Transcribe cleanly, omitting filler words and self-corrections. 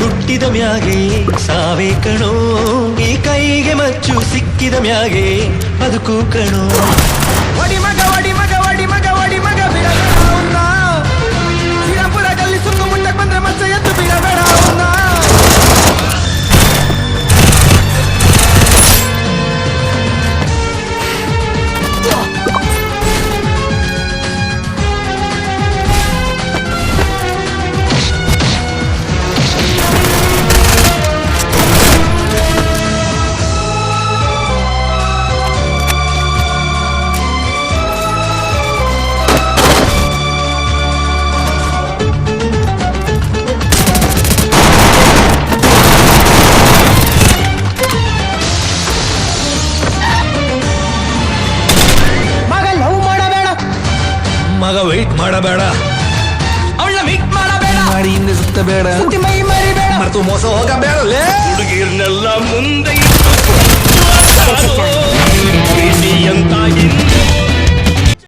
ಹುಟ್ಟಿದ ಮ್ಯಾಗೆ ಸಾವೇ ಕಣೋ, ಈ ಕೈಗೆ ಮಚ್ಚು ಸಿಕ್ಕಿದ ಮ್ಯಾಗೆ ಬದುಕು ಕಣೋ. ಒಡಿ ಮಗ ಒಡಿ ಮಗ ಒಡಿ ಮಗ ಒಡಿ ಮಗ ಬಿಡಬೇಡ ಅವನ್ನ, ಶ್ರೀರಾಮ್ಪುರದಲ್ಲಿ ಸುತ್ತು ಮುಟ್ಟಕ್ ಬಂದ್ರೆ ಮಚ್ಚ ಎದ್ದು ಬಿಡಬೇಡ ಅವನ್ನ. ಮಗ ವೆಯ್ಟ್ ಮಾಡಬೇಡ, ಅವಳ ಮೀಟ್ ಮಾಡಬೇಡ, ಮಾಡಿ ಹಿಂದೆ ಸುತ್ತಬೇಡ, ಸುತ್ತಿ ಮೈ ಮರಿಬೇಡ, ಮರೆತು ಮೋಸ ಹೋಗಬೇಡ. ಹುಡುಗಿರ್ನೆಲ್ಲ ಮುಂದೆ